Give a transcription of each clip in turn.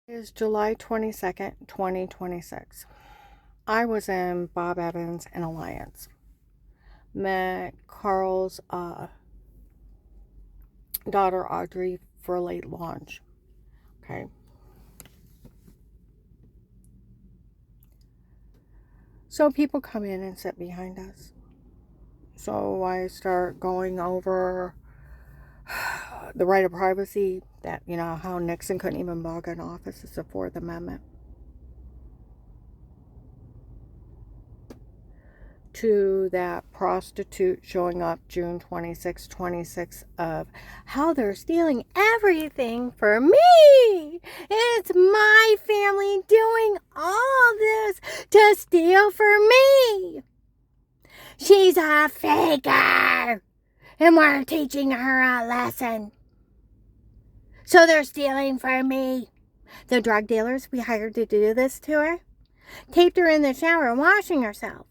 It is July 22nd, 2026. I was in Bob Evans and Alliance. Met Carl's daughter Audrey for a late launch. Okay. So people come in and sit behind us. So I start going over the right of privacy, that, how Nixon couldn't even bog an office. It's the Fourth Amendment. To that prostitute showing up June 26 of how they're stealing everything for me. It's my family doing all this to steal for me. She's a faker, and we're teaching her a lesson. So they're stealing for me. The drug dealers we hired to do this to her taped her in the shower washing herself.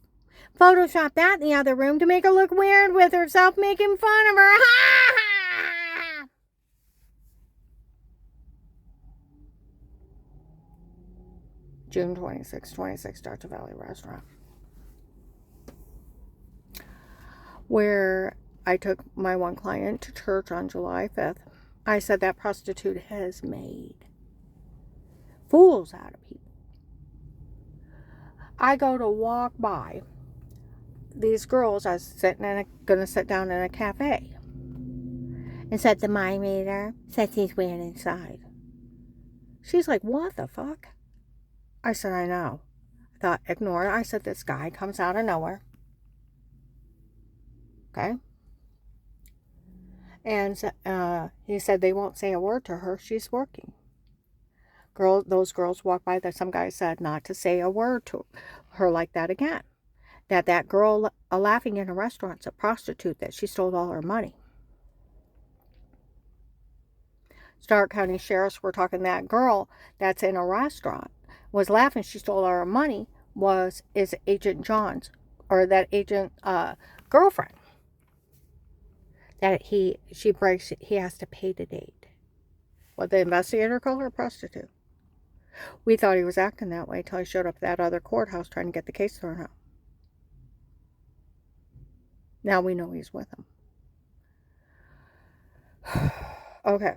Photoshopped that in the other room to make her look weird with herself, making fun of her. Ha ha! June 26, Dr. Valley Restaurant. Where I took my one client to church on July 5th. I said that prostitute has made fools out of people. I go to walk by these girls. I was gonna sit down in a cafe. And said the mind reader said she's weird inside. She's like, what the fuck? I said, I know. I thought, ignore it. I said, this guy comes out of nowhere. Okay? And he said they won't say a word to her. She's working. Those girls walk by. Some guy said not to say a word to her like that again. That girl laughing in a restaurant's a prostitute, that she stole all her money. Stark County Sheriffs were talking, that girl that's in a restaurant was laughing, she stole all her money, is Agent John's, or that agent girlfriend, that he has to pay to date. What the investigator called her, a prostitute. We thought he was acting that way till he showed up at that other courthouse trying to get the case thrown out. Now we know he's with him. Okay.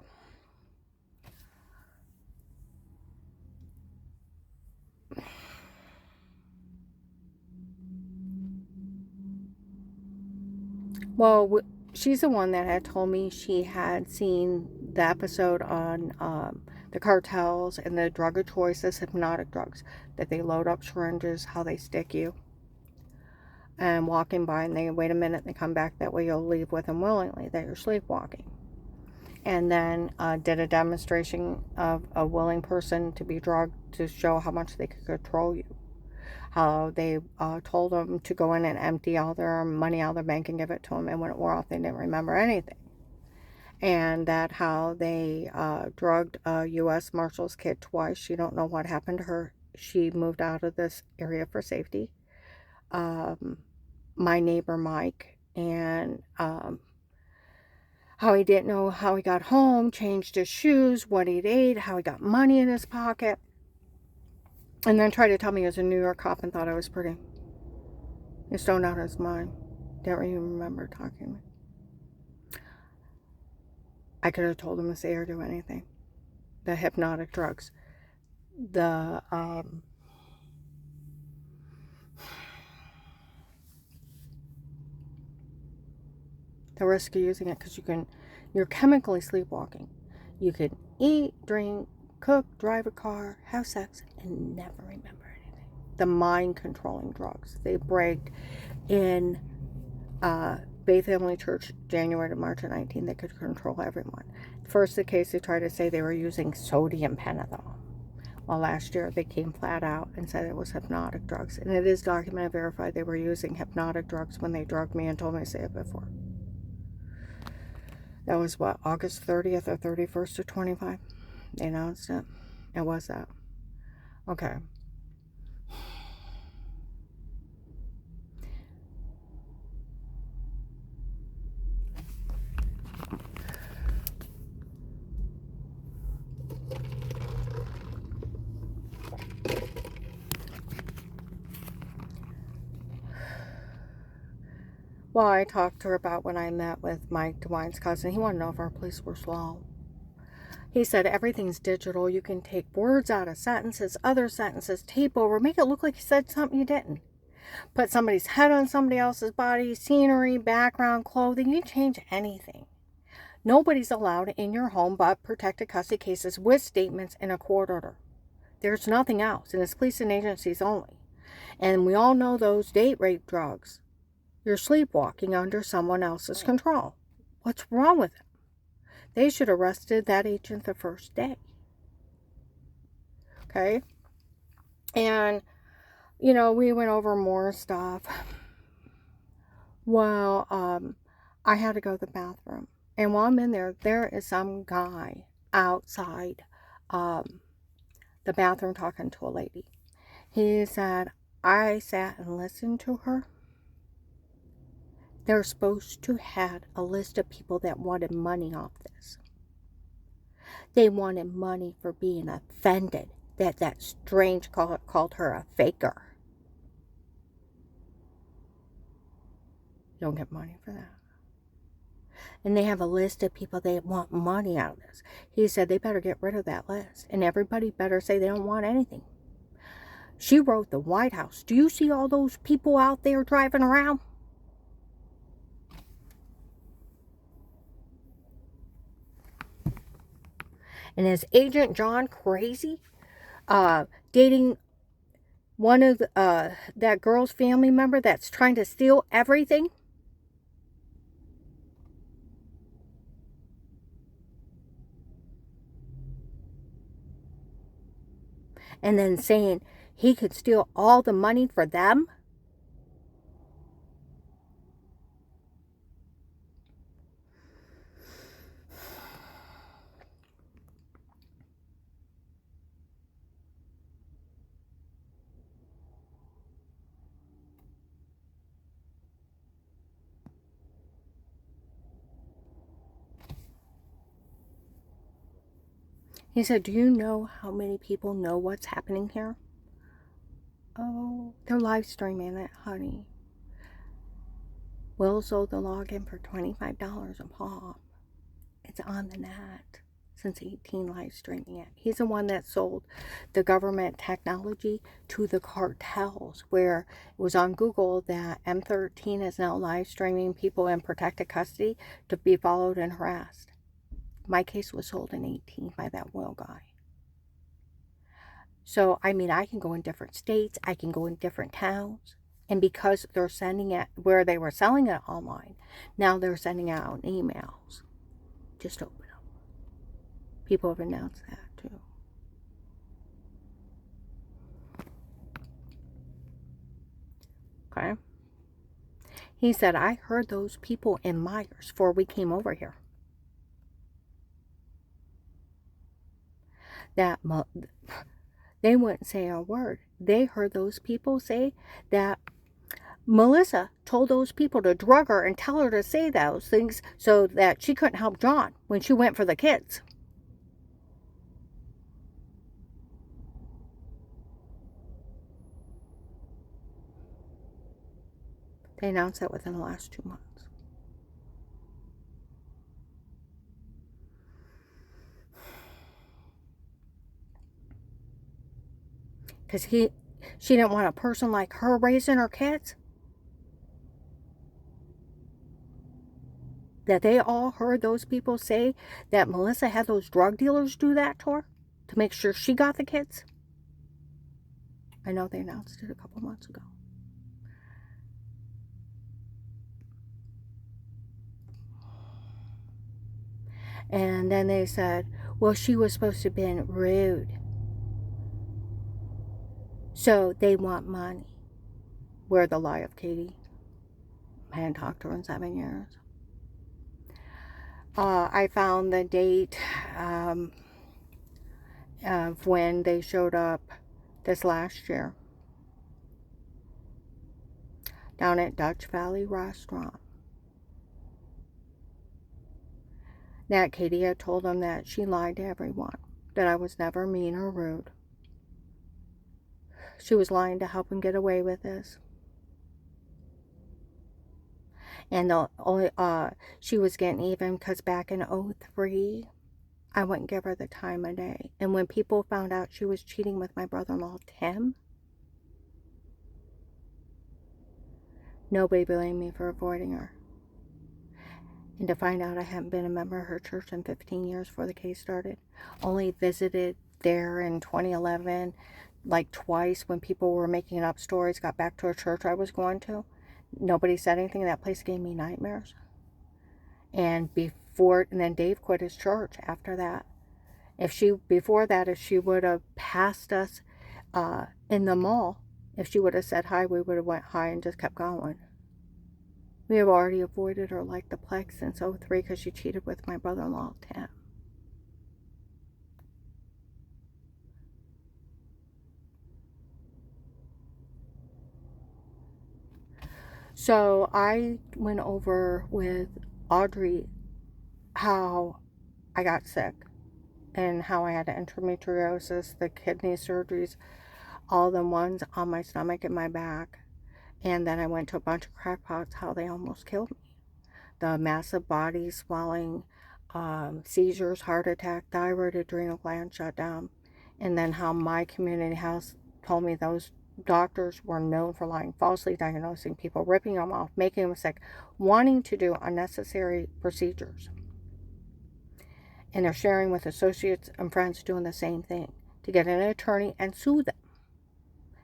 Well, she's the one that had told me she had seen the episode on the cartels and the drug of choices, hypnotic drugs, that they load up syringes, how they stick you, and walking by, and they wait a minute and they come back. That way you'll leave with them willingly, that you're sleepwalking. And then did a demonstration of a willing person to be drugged to show how much they could control you. How they told them to go in and empty all their money out of their bank and give it to them, and when it wore off they didn't remember anything. And that how they drugged a U.S. Marshal's kid twice. You don't know what happened to her. She moved out of this area for safety. My neighbor Mike, and how he didn't know how he got home, changed his shoes, what he'd ate, how he got money in his pocket. And then tried to tell me he was a New York cop and thought I was pretty. He's stoned out of his mind. Don't even remember talking to me. I could have told him to say or do anything. The hypnotic drugs. The risk of using it, because you're chemically sleepwalking. You can eat, drink, cook, drive a car, have sex, and never remember anything. The mind-controlling drugs. They break in Faith Family Church, January to March of 19. They could control everyone. First, the case, they tried to say they were using sodium pentothal. Well, last year they came flat out and said it was hypnotic drugs. And it is documented, verified, they were using hypnotic drugs when they drugged me and told me to say it before. That was what, August 30th or 31st of 25? They announced it. It was that. Okay. Well, I talked to her about when I met with Mike DeWine's cousin. He wanted to know if our police were slow. He said everything's digital. You can take words out of sentences, other sentences, tape over, make it look like you said something you didn't. Put somebody's head on somebody else's body, scenery, background, clothing. You change anything. Nobody's allowed in your home but protected custody cases with statements in a court order. There's nothing else, and it's police and agencies only. And we all know those date rape drugs. You're sleepwalking under someone else's control. What's wrong with it? They should have arrested that agent the first day. Okay? And, we went over more stuff. Well, I had to go to the bathroom. And while I'm in there, there is some guy outside the bathroom talking to a lady. He said, I sat and listened to her. They're supposed to have a list of people that wanted money off this. They wanted money for being offended that strange called her a faker. You don't get money for that. And they have a list of people that want money out of this. He said they better get rid of that list. And everybody better say they don't want anything. She wrote the White House. Do you see all those people out there driving around? And is Agent John crazy? Dating one of that girl's family member that's trying to steal everything? And then saying he could steal all the money for them? He said, do you know how many people know what's happening here? Oh, they're live streaming it, honey. Will sold the login for $25 a pop. It's on the net since 18 live streaming it. He's the one that sold the government technology to the cartels, where it was on Google that M13 is now live streaming people in protected custody to be followed and harassed. My case was sold in 18 by that Will guy. So, I can go in different states. I can go in different towns. And because they're sending it where they were selling it online, now they're sending out emails. Just open them. People have announced that too. Okay. He said, I heard those people in Myers before we came over here. That they wouldn't say a word. They heard those people say that Melissa told those people to drug her and tell her to say those things so that she couldn't help John when she went for the kids. They announced that within the last 2 months. Because she didn't want a person like her raising her kids. That they all heard those people say that Melissa had those drug dealers do that to her to make sure she got the kids. I know they announced it a couple months ago. And then they said, well, she was supposed to have been rude. So they want money. Where the lie of Katie. I hadn't talked to her in 7 years. I found the date of when they showed up this last year down at Dutch Valley Restaurant. That Katie had told them that she lied to everyone, that I was never mean or rude. She was lying to help him get away with this. And the only, she was getting even because back in '03, I wouldn't give her the time of day. And when people found out she was cheating with my brother-in-law, Tim, nobody blamed me for avoiding her. And to find out I hadn't been a member of her church in 15 years before the case started. Only visited there in 2011, like twice when people were making up stories, got back to a church I was going to. Nobody said anything. That place gave me nightmares. And then Dave quit his church after that. If she would have passed us in the mall, if she would have said hi, we would have went hi and just kept going. We have already avoided her like the plague since '03 because she cheated with my brother-in-law, Tim. So I went over with Audrey how I got sick and how I had endometriosis, the kidney surgeries, all the ones on my stomach and my back. And then I went to a bunch of crackpots, how they almost killed me. The massive body swelling, seizures, heart attack, thyroid, adrenal gland shut down. And then how my community house told me those doctors were known for lying, falsely diagnosing people, ripping them off, making them sick, wanting to do unnecessary procedures. And they're sharing with associates and friends doing the same thing to get an attorney and sue them.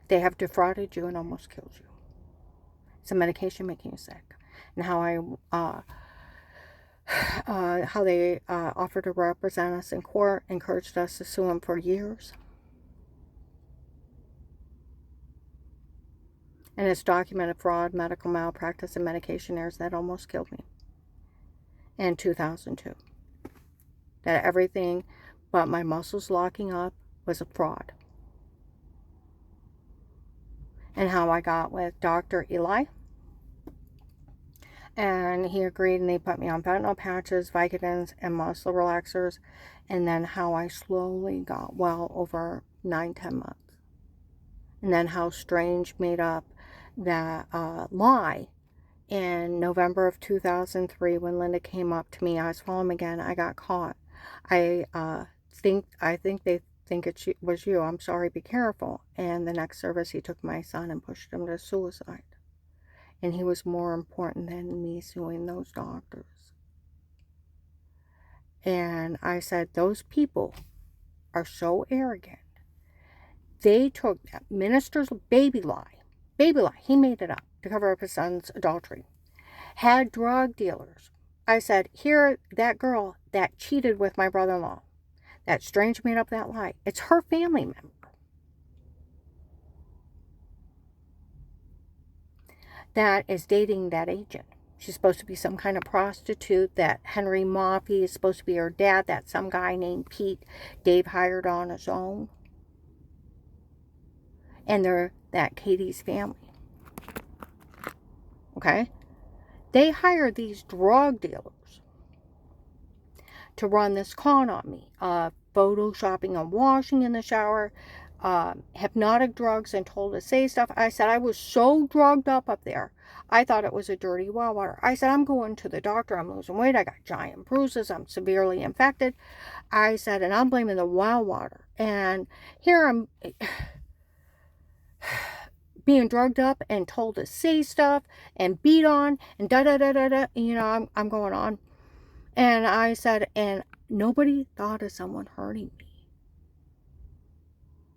They have defrauded you and almost killed you. It's a medication making you sick. And how they offered to represent us in court, encouraged us to sue them for years. And it's documented fraud, medical malpractice, and medication errors that almost killed me in 2002. That everything but my muscles locking up was a fraud. And how I got with Dr. Eli. And he agreed, and they put me on fentanyl patches, Vicodins, and muscle relaxers. And then how I slowly got well over 9-10 months. And then how Strange made up that lie in November of 2003 when Linda came up to me. I was following him again. I got caught. I think they think it was you. I'm sorry, be careful. And the next service, he took my son and pushed him to suicide. And he was more important than me suing those doctors. And I said, those people are so arrogant. They took that minister's baby lie, he made it up to cover up his son's adultery, had drug dealers. I said, here, that girl that cheated with my brother-in-law, that Strange made up that lie. It's her family member. That is dating that agent. She's supposed to be some kind of prostitute. That Henry Moffey is supposed to be her dad. That some guy named Pete Dave hired on his own. And they're that Katie's family. Okay? They hired these drug dealers to run this con on me. Photoshopping and washing in the shower. Hypnotic drugs and told to say stuff. I said I was so drugged up there. I thought it was a dirty well water. I said, I'm going to the doctor. I'm losing weight. I got giant bruises. I'm severely infected. I said, and I'm blaming the well water. And here I'm being drugged up and told to say stuff and beat on and da-da-da-da-da. You know, I'm going on. And I said, and nobody thought of someone hurting me.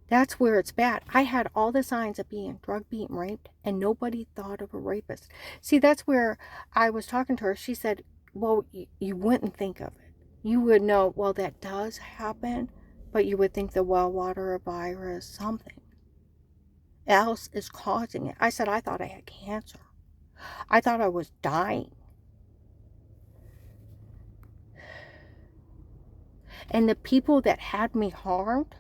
That's where it's bad. I had all the signs of being drugged, beaten, raped, and nobody thought of a rapist. See, that's where I was talking to her. She said, well, you wouldn't think of it. You would know, well, that does happen, but you would think the well water, a virus, something else is causing it. I said, I thought I had cancer. I thought I was dying. And the people that had me harmed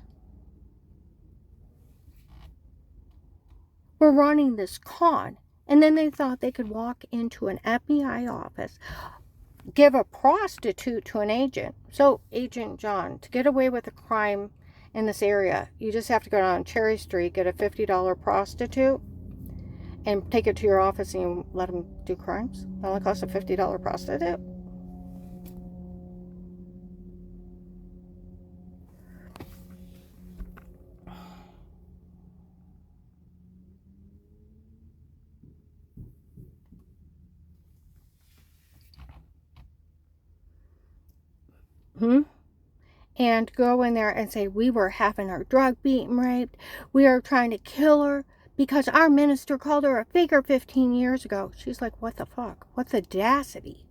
were running this con. And then they thought they could walk into an FBI office, give a prostitute to an agent. So, Agent John, to get away with a crime in this area, you just have to go down Cherry Street, get a $50 prostitute, and take it to your office and you let them do crimes. It only costs a $50 prostitute. And go in there and say, we were having her drug beaten, raped. We are trying to kill her because our minister called her a faker 15 years ago. She's like, what the fuck? What the audacity?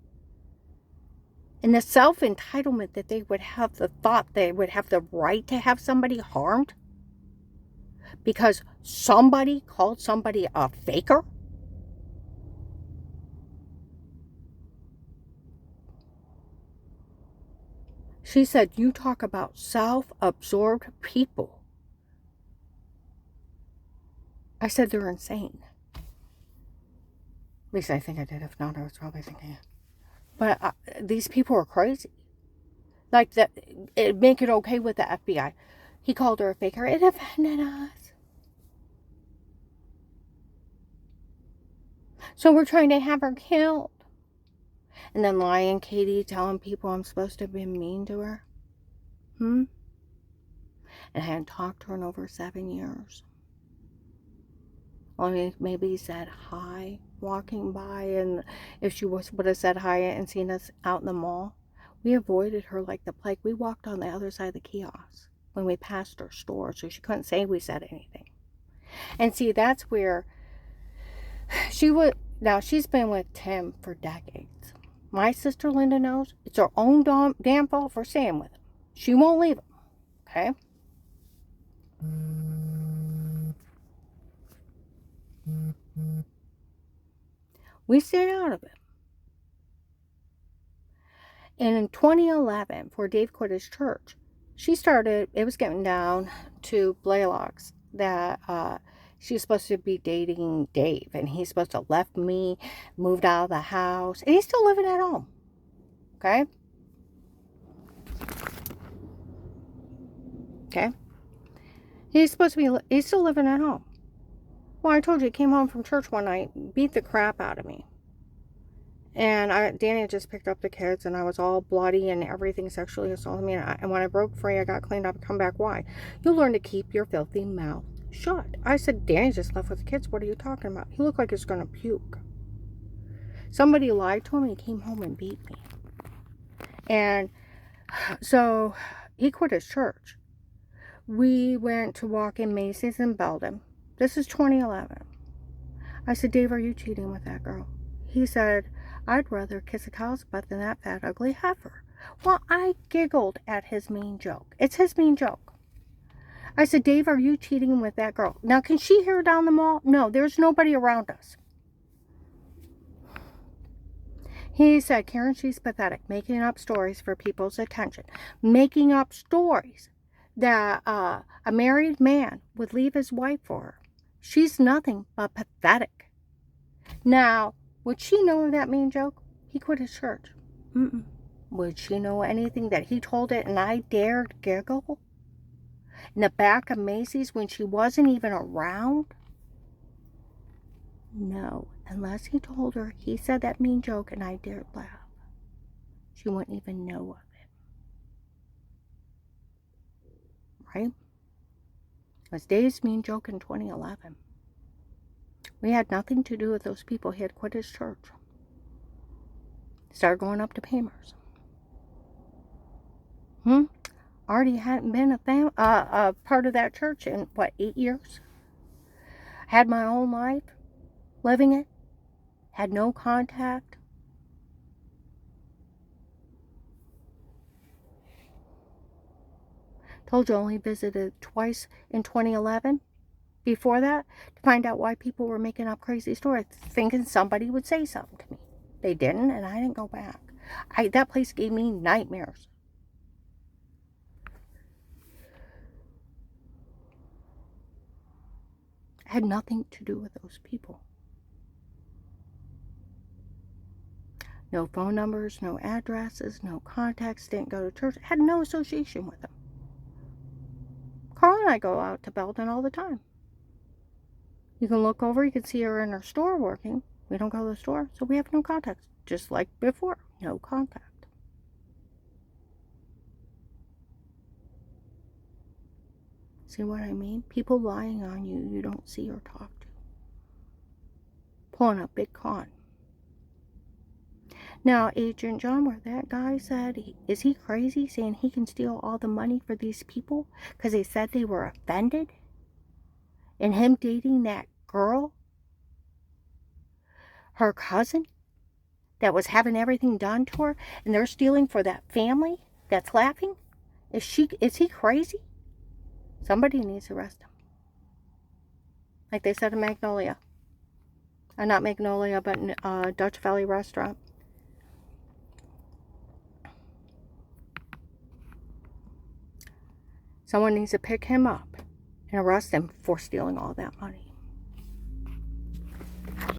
And the self-entitlement that they would have the thought they would have the right to have somebody harmed because somebody called somebody a faker. She said, you talk about self-absorbed people. I said, they're insane. At least I think I did. If not, I was probably thinking it. But these people are crazy. Like, that, it make it okay with the FBI. He called her a faker. It offended us. So we're trying to have her killed. And then lying Katie telling people I'm supposed to have been mean to her. And I hadn't talked to her in over 7 years. Only maybe said hi walking by, and if she would have said hi and seen us out in the mall, we avoided her like the plague. We walked on the other side of the kiosk when we passed her store, so she couldn't say we said anything. And see, that's where she would. Now, she's been with Tim for decades. My sister Linda knows it's her own damn fault for staying with him. She won't leave him, okay? We stayed out of it. And in 2011, before Dave quit his church, it was getting down to Blaylocks that she was supposed to be dating Dave, and he's supposed to have left me, moved out of the house, and he's still living at home. Okay? Okay? He's still living at home. Well, I told you, he came home from church one night, beat the crap out of me. And Danny had just picked up the kids, and I was all bloody and everything, sexually assaulted me. And when I broke free, I got cleaned up and come back. Why? You learn to keep your filthy mouth shut. I said, Danny just left with the kids. What are you talking about? He looked like he's going to puke. Somebody lied to him, and he came home and beat me. And so he quit his church. We went to walk in Macy's in Belden. This is 2011. I said, Dave, are you cheating with that girl? He said, I'd rather kiss a cow's butt than that fat, ugly heifer. Well, I giggled at his mean joke. It's his mean joke. I said, Dave, are you cheating with that girl? Now, can she hear down the mall? No, there's nobody around us. He said, Karen, she's pathetic, making up stories for people's attention. Making up stories that a married man would leave his wife for her. She's nothing but pathetic. Now, would she know of that mean joke? He quit his church. Would she know anything that he told it and I dared giggle? In the back of Macy's when she wasn't even around? No, unless he told her he said that mean joke and I dared laugh. She wouldn't even know of it. Right? It was Dave's mean joke in 2011. We had nothing to do with those people. He had quit his church. Started going up to Pamers. Already hadn't been a part of that church in, 8 years? Had my own life, living it. Had no contact. Told you only visited twice in 2011. Before that, to find out why people were making up crazy stories, thinking somebody would say something to me. They didn't, and I didn't go back. That place gave me nightmares. I had nothing to do with those people. No phone numbers, no addresses, no contacts, didn't go to church, had no association with them. Carl and I go out to Belden all the time. You can look over, you can see her in her store working. We don't go to the store, so we have no contact. Just like before, no contact. See what I mean? People lying on you, you don't see or talk to. Pulling a big con. Now, Agent John, where that guy said, is he crazy saying he can steal all the money for these people because they said they were offended? And him dating that girl, her cousin, that was having everything done to her, and they're stealing for that family that's laughing? Is he crazy? Somebody needs to arrest him. Like they said in Magnolia. Not Magnolia, but Dutch Valley Restaurant. Someone needs to pick him up and arrest him for stealing all that money.